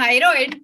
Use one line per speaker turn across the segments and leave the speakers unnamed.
Thyroid,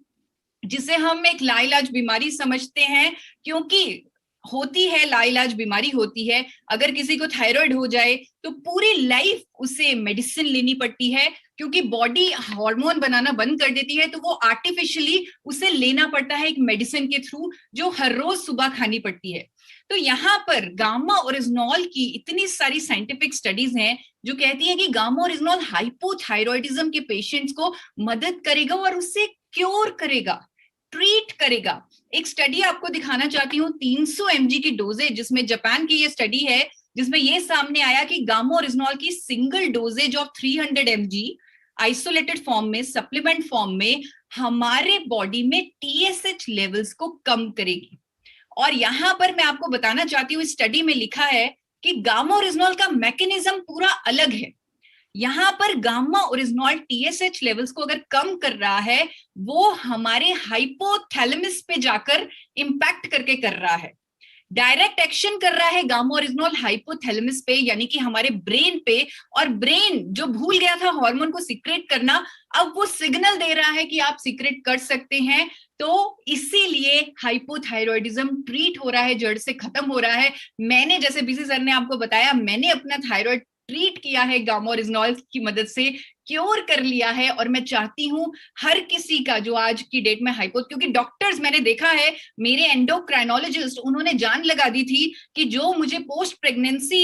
जिसे हम एक लाइलाज बीमारी समझते हैं, क्योंकि होती है, लाइलाज बीमारी होती है। अगर किसी को थायराइड हो जाए तो पूरी लाइफ उसे मेडिसिन लेनी पड़ती है, क्योंकि बॉडी हार्मोन बनाना बंद कर देती है, तो वो आर्टिफिशियली उसे लेना पड़ता है एक मेडिसिन के थ्रू, जो हर रोज सुबह खानी पड़ती है। तो यहाँ पर गामा ओरिजिनॉल की इतनी सारी साइंटिफिक स्टडीज हैं जो कहती है कि गामा ओरिजिनॉल हाइपोथायरॉयडिज्म के पेशेंट्स को मदद करेगा और उससे क्योर करेगा, ट्रीट करेगा। एक स्टडी आपको दिखाना चाहती हूँ, 300 mg की डोजेज, जिसमें जापान की ये स्टडी है, जिसमें ये सामने आया कि गामा ओरिजिनॉल की single doses of 300 mg isolated form में, सप्लीमेंट फॉर्म में, हमारे बॉडी में टीएसएच लेवल्स को कम करेगी। और यहां पर मैं आपको बताना चाहती हूँ, स्टडी में लिखा है कि गामा ओरिजिनॉल का मैकेनिज्म पूरा अलग है। यहां पर गामा ओरिजिनॉल टीएसएच लेवल्स को अगर कम कर रहा है, वो हमारे हाइपोथैलेमस पे जाकर इंपैक्ट करके कर रहा है, डायरेक्ट एक्शन कर रहा है गामा ओरिजिनॉल हाइपोथैलेमस पे, यानी कि हमारे ब्रेन पे। और ब्रेन जो भूल गया था हार्मोन को सीक्रेट करना, अब वो सिग्नल दे रहा है कि आप सीक्रेट कर सकते हैं। तो इसीलिए हाइपोथायरॉयडिज्म ट्रीट हो रहा है, जड़ से खत्म हो रहा है। मैंने, जैसे बीसी सर ने आपको बताया, मैंने अपना थायराइड ट्रीट किया है गामा ओरिजिनॉल की मदद से, क्योर कर लिया है। और मैं चाहती हूं हर किसी का जो आज की डेट में हाइपो, क्योंकि डॉक्टर्स, मैंने देखा है, मेरे एंडोक्राइनोलॉजिस्ट, उन्होंने जान लगा दी थी कि जो मुझे पोस्ट प्रेगनेंसी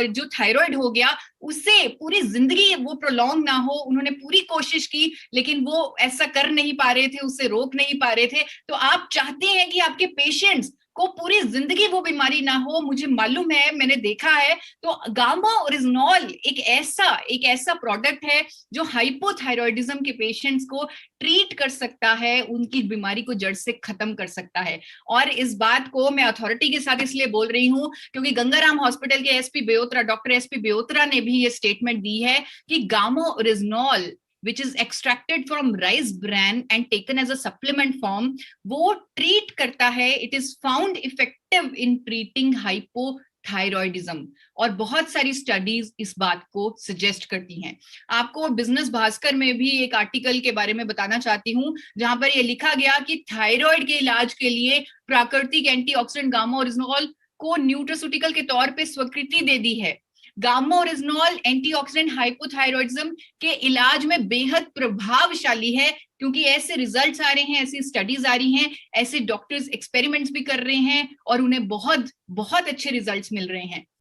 जो थायराइड हो गया, उससे पूरी जिंदगी वो प्रोलॉन्ग ना हो। उन्होंने पूरी कोशिश की, लेकिन वो ऐसा कर नहीं पा रहे थे, उससे रोक नहीं पा रहे थे। तो आप चाहते हैं कि आपके पेशेंट्स को पूरी जिंदगी वो बीमारी ना हो, मुझे मालूम है, मैंने देखा है। तो गामा ओरिजिनॉल एक ऐसा प्रोडक्ट है जो हाइपोथायरॉयडिज्म के पेशेंट्स को ट्रीट कर सकता है, उनकी बीमारी को जड़ से खत्म कर सकता है। और इस बात को मैं अथॉरिटी के साथ इसलिए बोल रही हूँ क्योंकि गंगाराम हॉस्पिटल के एसपी बेओत्रा, डॉक्टर एसपी बेओत्रा ने भी ये स्टेटमेंट दी है कि gamma original which is extracted from rice bran and taken as a supplement form, वो ट्रीट करता है, it is found effective in treating hypothyroidism। और बहुत सारी स्टडीज इस बात को सजेस्ट करती हैं। आपको बिजनेस भास्कर में भी एक आर्टिकल के बारे में बताना चाहती हूँ, जहां पर ये लिखा गया कि थायराइड के इलाज के लिए प्राकृतिक एंटीऑक्सीडेंट गामा ओरिजिनॉल को न्यूट्रास्यूटिकल के तौर पे स्वीकृति दे दी है। गामा ओरिजिनॉल एंटीऑक्सीडेंट हाइपोथायरॉयडिज्म के इलाज में बेहद प्रभावशाली है, क्योंकि ऐसे रिजल्ट्स आ रहे हैं, ऐसी स्टडीज आ रही हैं, ऐसे डॉक्टर्स एक्सपेरिमेंट्स भी कर रहे हैं और उन्हें बहुत बहुत अच्छे रिजल्ट्स मिल रहे हैं।